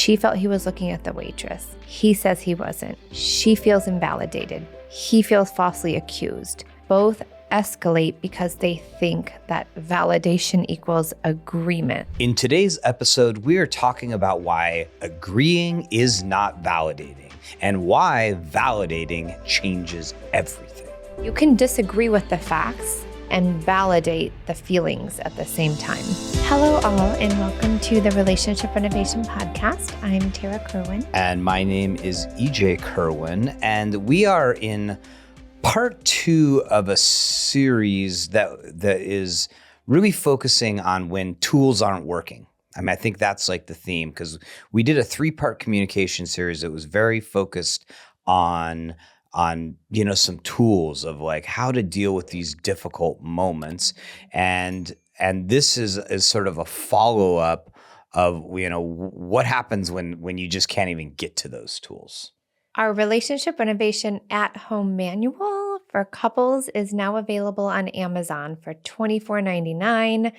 She felt he was looking at the waitress. He says he wasn't. She feels invalidated. He feels falsely accused. Both escalate because they think that validation equals agreement. In today's episode, we are talking about why agreeing is not validating and why validating changes everything. You can disagree with the facts and validate the feelings at the same time. Hello all, and welcome to the Relationship Renovation Podcast. I'm Tarah Kerwin. And my name is EJ Kerwin, and we are in part 2 of a series that is really focusing on when tools aren't working. I think that's like the theme, because we did a 3-part communication series that was very focused on some tools of like how to deal with these difficult moments, and this is sort of a follow-up of what happens when you just can't even get to those tools. Our Relationship Renovation at-home manual for couples is now available on Amazon for $24.99.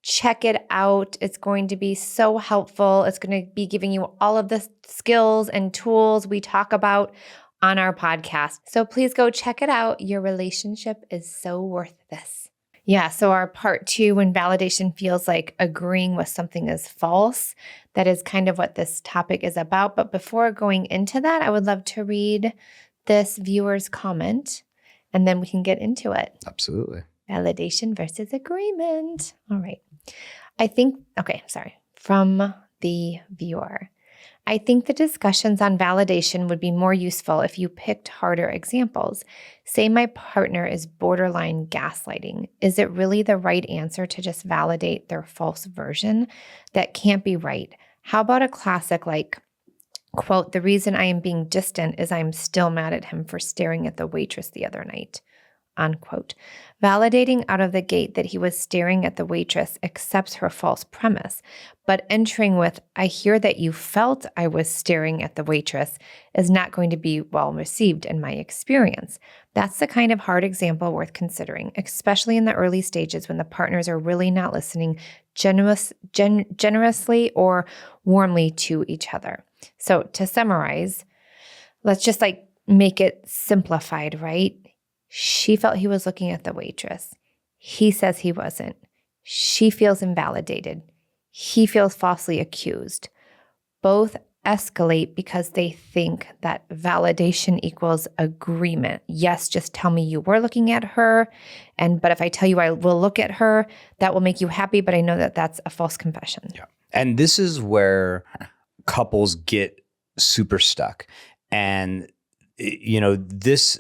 Check it out. It's going to be so helpful. It's going to be giving you all of the skills and tools we talk about on our podcast. So please go check it out. Your relationship is so worth this. Yeah, so our part 2, when validation feels like agreeing with something is false, that is kind of what this topic is about. But before going into that, I would love to read this viewer's comment, and then we can get into it. Absolutely. Validation versus agreement. All right. From the viewer. I think the discussions on validation would be more useful if you picked harder examples. Say my partner is borderline gaslighting. Is it really the right answer to just validate their false version? That can't be right. How about a classic like, quote, the reason I am being distant is I'm still mad at him for staring at the waitress the other night, unquote. Validating out of the gate that he was staring at the waitress accepts her false premise, but entering with, I hear that you felt I was staring at the waitress is not going to be well received in my experience. That's the kind of hard example worth considering, especially in the early stages when the partners are really not listening generously or warmly to each other. So to summarize, let's just make it simplified, right? She felt he was looking at the waitress. He says he wasn't. She feels invalidated. He feels falsely accused. Both escalate because they think that validation equals agreement. Yes, just tell me you were looking at her, but if I tell you I will look at her, that will make you happy, but I know that that's a false confession. Yeah. And this is where couples get super stuck. And this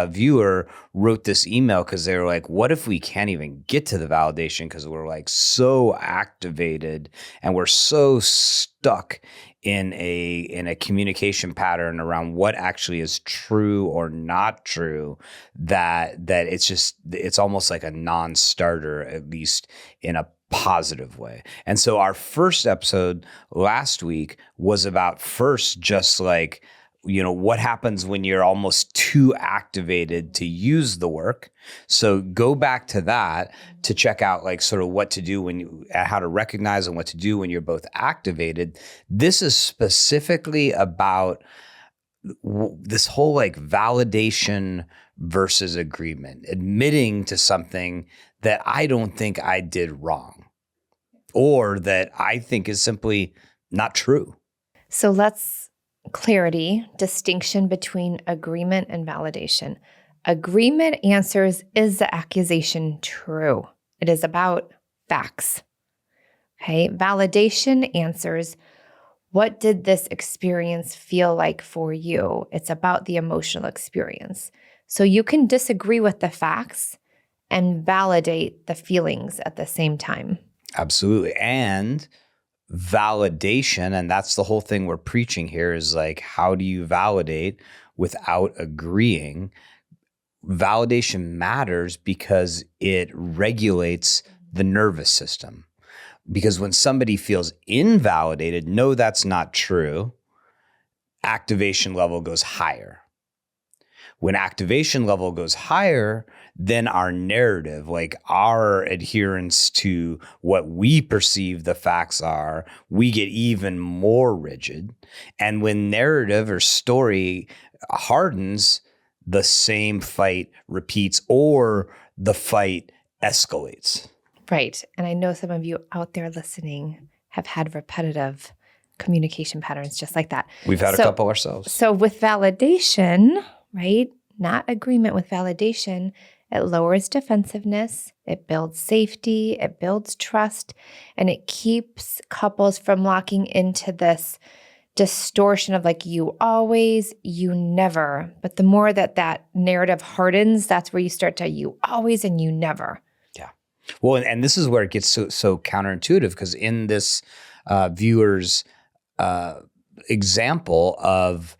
viewer wrote this email because they were like, what if we can't even get to the validation because we're like so activated and we're so stuck in a communication pattern around what actually is true or not true that it's almost like a non-starter, at least in a positive way. And so our first episode last week was about just like, what happens when you're almost too activated to use the work. So go back to that to check out like sort of what to do how to recognize and what to do when you're both activated. This is specifically about this whole like validation versus agreement, admitting to something that I don't think I did wrong or that I think is simply not true. So clarity, distinction between agreement and validation. Agreement answers, is the accusation true? It is about facts. Okay. Validation answers, what did this experience feel like for you? It's about the emotional experience. So you can disagree with the facts and validate the feelings at the same time. Absolutely. And validation, and that's the whole thing we're preaching here, is like, how do you validate without agreeing? Validation matters because it regulates the nervous system. Because when somebody feels invalidated, no, that's not true, activation level goes higher. When activation level goes higher, then our narrative, like our adherence to what we perceive the facts are, we get even more rigid. And when narrative or story hardens, the same fight repeats or the fight escalates. Right. And I know some of you out there listening have had repetitive communication patterns just like that. We've had a couple ourselves. So with validation, right, not agreement with validation, it lowers defensiveness, it builds safety, it builds trust, and it keeps couples from locking into this distortion of like you always, you never. But the more that narrative hardens, that's where you start to you always and you never. Yeah. Well, and this is where it gets so counterintuitive, because in this viewer's example of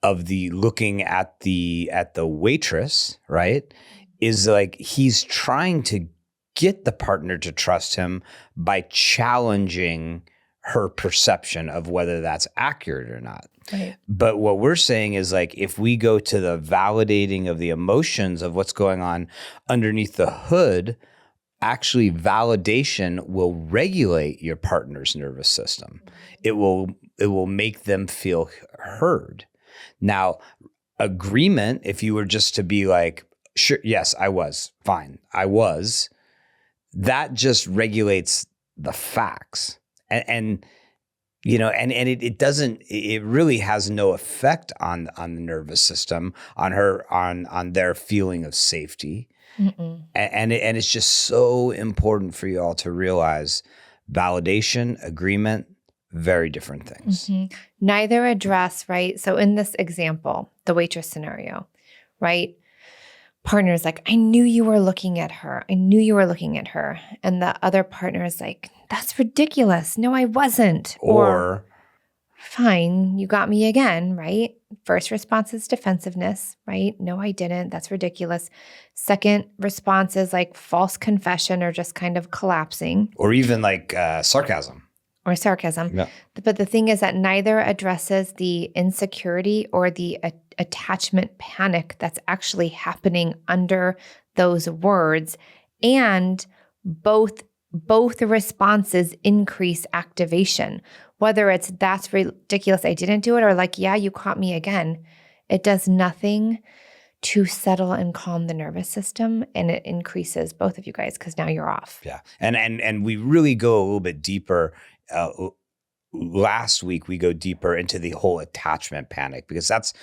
the looking at the waitress, right, is like he's trying to get the partner to trust him by challenging her perception of whether that's accurate or not. Right. But what we're saying is like, if we go to the validating of the emotions of what's going on underneath the hood, actually validation will regulate your partner's nervous system. It will make them feel heard. Now, agreement, if you were just to be like, sure, yes, I was, fine, I was, that just regulates the facts. And you know, and it doesn't, it really has no effect on the nervous system, on their feeling of safety. And it's just so important for you all to realize validation, agreement, very different things. Mm-hmm. Neither address, right? So in this example, the waitress scenario, right? Partner's like, I knew you were looking at her. I knew you were looking at her. And the other partner is like, that's ridiculous. No, I wasn't. Or fine, you got me again, right? First response is defensiveness, right? No, I didn't. That's ridiculous. Second response is like false confession or just kind of collapsing. Or even like sarcasm. Or sarcasm. Yeah. But the thing is that neither addresses the insecurity or the attachment panic that's actually happening under those words. And both responses increase activation. Whether it's that's ridiculous, I didn't do it, or like, yeah, you caught me again. It does nothing to settle and calm the nervous system, and it increases both of you guys because now you're off. Yeah. And we really go a little bit deeper. Last week we go deeper into the whole attachment panic, because that's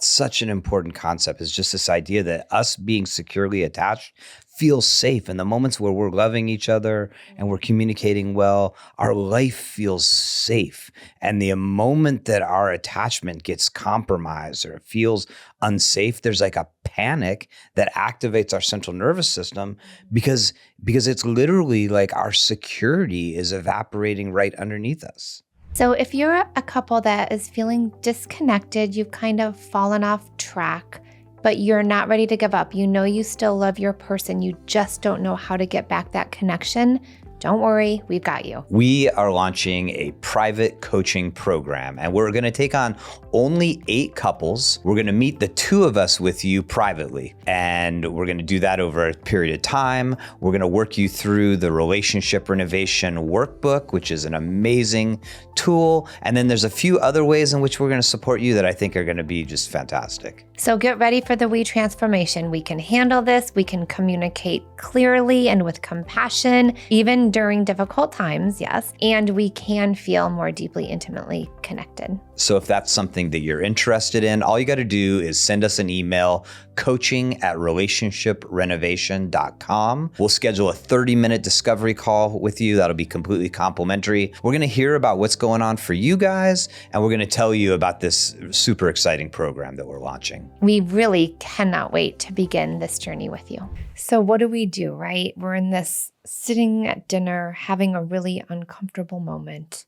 such an important concept. Is just this idea that us being securely attached feels safe. In the moments where we're loving each other and we're communicating well, our life feels safe. And the moment that our attachment gets compromised or it feels unsafe, there's like a panic that activates our central nervous system, because it's literally like our security is evaporating right underneath us. So if you're a couple that is feeling disconnected, you've kind of fallen off track, but you're not ready to give up. You know you still love your person. You just don't know how to get back that connection. Don't worry, we've got you. We are launching a private coaching program, and we're going to take on only 8 couples. We're going to meet the 2 of us with you privately, and we're going to do that over a period of time. We're going to work you through the Relationship Renovation Workbook, which is an amazing tool. And then there's a few other ways in which we're going to support you that I think are going to be just fantastic. So get ready for the We transformation. We can handle this. We can communicate clearly and with compassion, even during difficult times, yes. And we can feel more deeply, intimately connected. So if that's something that you're interested in, all you got to do is send us an email, coaching@relationshiprenovation.com. We'll schedule a 30-minute discovery call with you. That'll be completely complimentary. We're going to hear about what's going on for you guys, and we're going to tell you about this super exciting program that we're launching. We really cannot wait to begin this journey with you. So what do we do, right? We're in this sitting at dinner, having a really uncomfortable moment,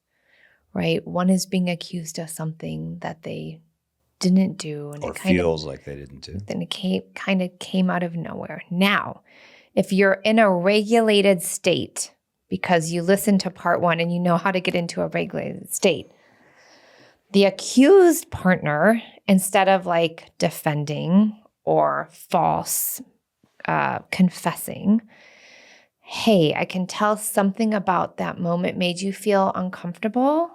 right? One is being accused of something that they didn't do. And Or it kind feels like they didn't do. Then it came out of nowhere. Now, if you're in a regulated state, because you listened to part 1 and you know how to get into a regulated state, the accused partner, instead of like defending or false confessing, hey, I can tell something about that moment made you feel uncomfortable,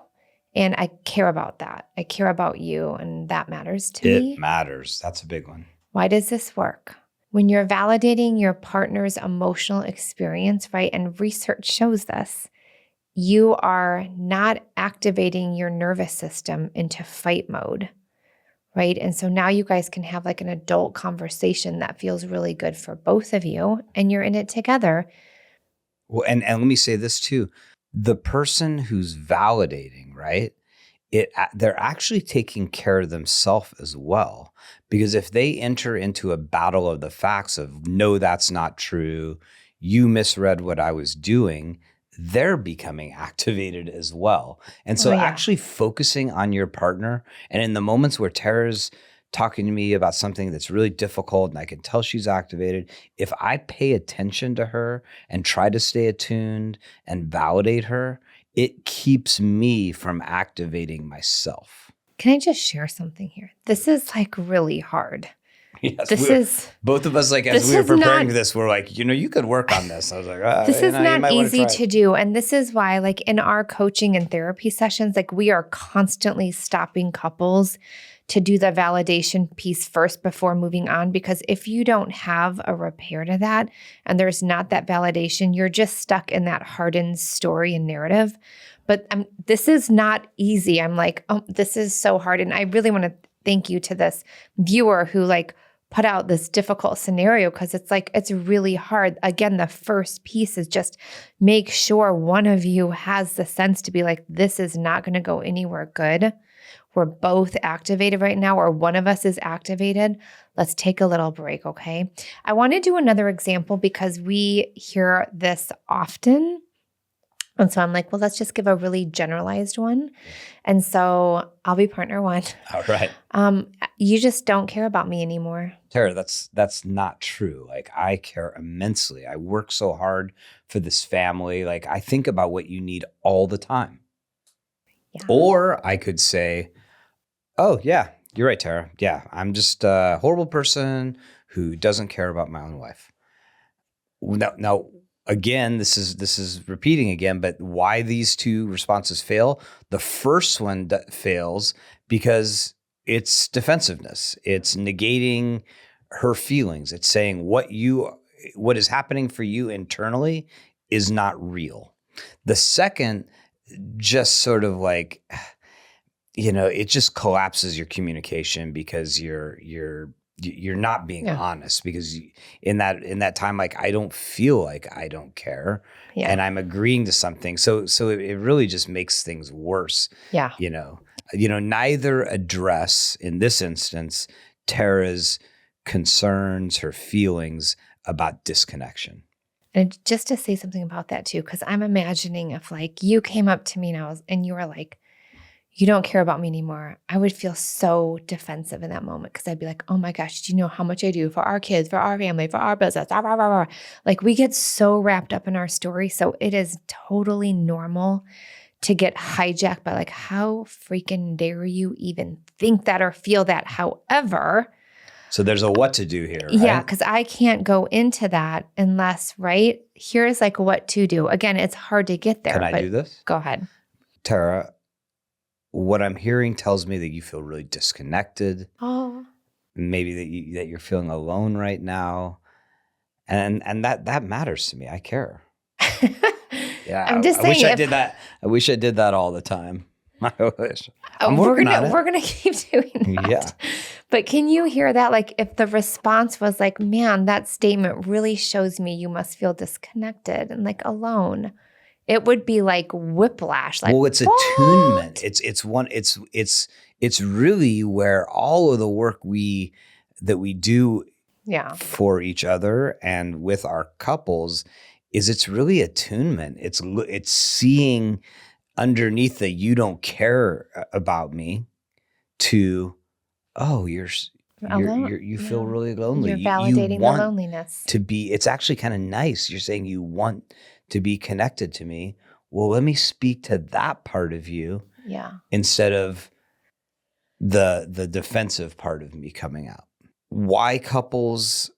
and I care about that. I care about you, and that matters to me. It matters. That's a big one. Why does this work? When you're validating your partner's emotional experience, right, and research shows this, you are not activating your nervous system into fight mode, right? And so now you guys can have like an adult conversation that feels really good for both of you, and you're in it together. Well, and let me say this too. The person who's validating, right? They're actually taking care of themselves as well. Because if they enter into a battle of the facts of, no, that's not true, you misread what I was doing, they're becoming activated as well. And so actually focusing on your partner, and in the moments where Tara's talking to me about something that's really difficult and I can tell she's activated, if I pay attention to her and try to stay attuned and validate her, it keeps me from activating myself. Can I just share something here? This is like really hard. Yes, both of us, like, as we were preparing for this, we're like, you could work on this. I was like, this is not easy to do. And this is why, like, in our coaching and therapy sessions, like, we are constantly stopping couples to do the validation piece first before moving on. Because if you don't have a repair to that and there's not that validation, you're just stuck in that hardened story and narrative. But this is not easy. I'm like, oh, this is so hard. And I really want to thank you to this viewer who like put out this difficult scenario, because it's like, it's really hard. Again, the first piece is just make sure one of you has the sense to be like, this is not going to go anywhere good. We're both activated right now, or one of us is activated. Let's take a little break, okay? I want to do another example because we hear this often. And so I'm like, well, let's just give a really generalized one. And so I'll be partner one. All right. You just don't care about me anymore. Tara, that's not true. Like, I care immensely. I work so hard for this family. Like, I think about what you need all the time. Yeah. Or I could say, oh, yeah, you're right, Tara. Yeah, I'm just a horrible person who doesn't care about my own life. Now, again, this is repeating again, but why these two responses fail? The first one fails because it's defensiveness. It's negating her feelings. It's saying what is happening for you internally is not real. The second just sort of like, it just collapses your communication because you're not being honest, because in that time, like, I don't feel like I don't care, and I'm agreeing to something. So it really just makes things worse. Yeah. Neither address, in this instance, Tara's concerns, her feelings about disconnection. And just to say something about that too, because I'm imagining if like you came up to me now and you were like, you don't care about me anymore, I would feel so defensive in that moment, because I'd be like, oh my gosh, do you know how much I do for our kids, for our family, for our business? Like, we get so wrapped up in our story. So it is totally normal to get hijacked by like, how freaking dare you even think that or feel that? However, so there's a what to do here, right? Yeah, because I can't go into that unless, right? Here's like what to do. Again, it's hard to get there. Can I do this? Go ahead. Tara, what I'm hearing tells me that you feel really disconnected. Oh. Maybe that you're feeling alone right now. And that matters to me. I care. Yeah. I'm just saying. I wish I did that. I wish I did that all the time. I wish. We're gonna keep doing that. Yeah. But can you hear that? Like, if the response was like, man, that statement really shows me you must feel disconnected and like alone, it would be like whiplash. Like, well, it's attunement. It's really where all of the work that we do for each other and with our couples it's really attunement. It's seeing underneath the you don't care about me to, oh, you feel really lonely. You're validating you want the loneliness. it's actually kind of nice. You're saying you want to be connected to me. Well, let me speak to that part of you. Yeah. Instead of the defensive part of me coming out. Why couples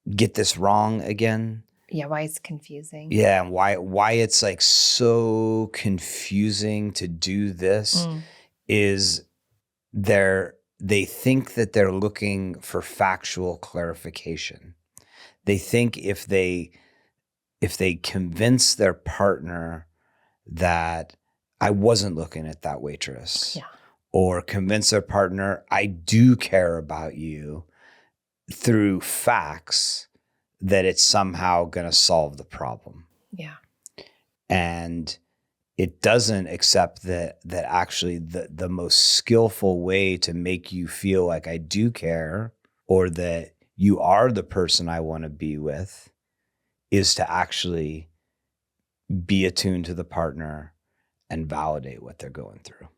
get this wrong again? Yeah, why it's confusing. Yeah, and why it's like so confusing to do this is they think that they're looking for factual clarification. They think if they convince their partner that I wasn't looking at that waitress, or convince their partner I do care about you through facts, that it's somehow going to solve the problem. Yeah. And it doesn't accept that actually the most skillful way to make you feel like I do care, or that you are the person I want to be with, is to actually be attuned to the partner and validate what they're going through.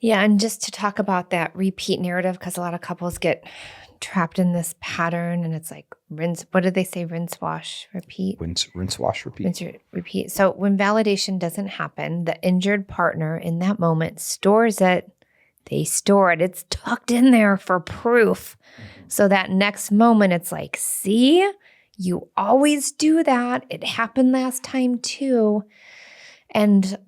Yeah, and just to talk about that repeat narrative, because a lot of couples get trapped in this pattern, and it's like rinse. What did they say? Rinse, wash, repeat. Rinse, wash, repeat. Rinse, repeat. So when validation doesn't happen, the injured partner in that moment stores it. They store it. It's tucked in there for proof. So that next moment, it's like, see, you always do that. It happened last time too. And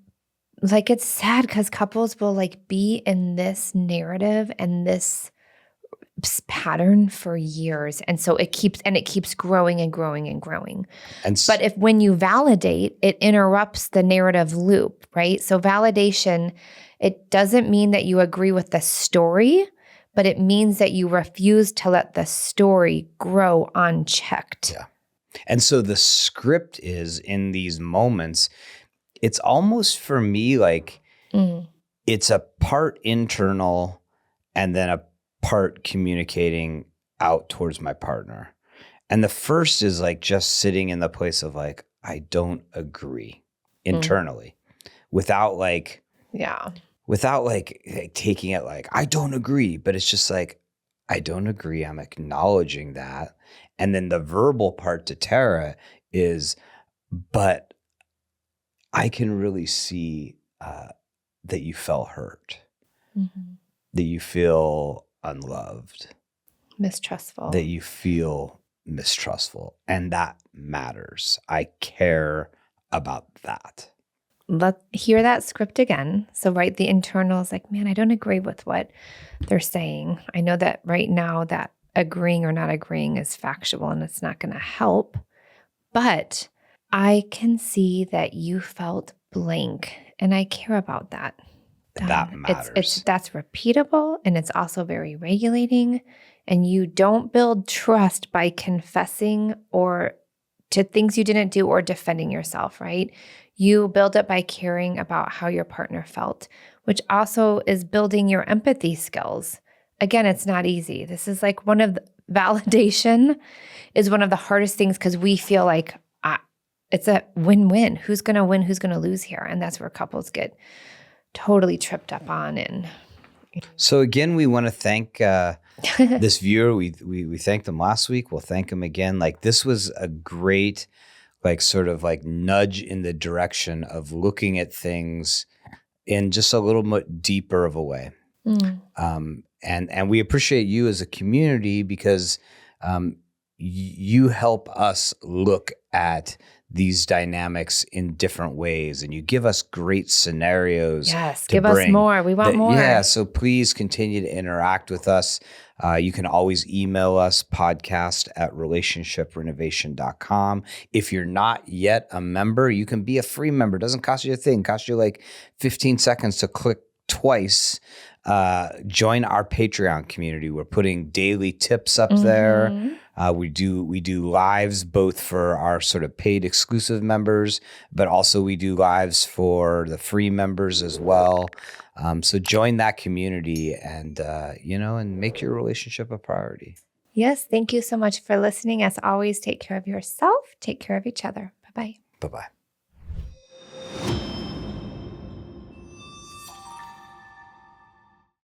like, it's sad because couples will like be in this narrative and this pattern for years. And so it keeps growing and growing and growing. But when you validate, it interrupts the narrative loop, right? So validation, it doesn't mean that you agree with the story, but it means that you refuse to let the story grow unchecked. Yeah. And so the script is, in these moments, it's almost, for me, like it's a part internal and then a part communicating out towards my partner. And the first is like just sitting in the place of like, I don't agree internally, without taking it like, I don't agree, but it's just like, I don't agree. I'm acknowledging that. And then the verbal part to Tarah is, but I can really see that you felt hurt, that you feel unloved, mistrustful, that you feel mistrustful. And that matters. I care about that. Let's hear that script again. So, right, the internal is like, man, I don't agree with what they're saying. I know that right now that agreeing or not agreeing is factual and it's not going to help, but I can see that you felt blank and I care about that. That matters. That's repeatable, and it's also very regulating, and you don't build trust by confessing or to things you didn't do or defending yourself, right? You build it by caring about how your partner felt, which also is building your empathy skills. Again, it's not easy. This is like validation is one of the hardest things because we feel like it's a win-win. Who's going to win? Who's going to lose here? And that's where couples get totally tripped up on. And so again, we want to thank this viewer. We thanked them last week. We'll thank them again. Like, this was a great, like, sort of like nudge in the direction of looking at things in just a little bit deeper of a way. And we appreciate you as a community because you help us look at these dynamics in different ways, and you give us great scenarios. Yes, give us more. We want more. Yeah, so please continue to interact with us. You can always email us, podcast@relationshiprenovation.com. If you're not yet a member, you can be a free member. It doesn't cost you a thing. It costs you like 15 seconds to click twice. Join our Patreon community. We're putting daily tips up there. We do lives both for our sort of paid exclusive members, but also we do lives for the free members as well. So join that community and and make your relationship a priority. Yes, thank you so much for listening. As always, take care of yourself, take care of each other. Bye-bye. Bye-bye.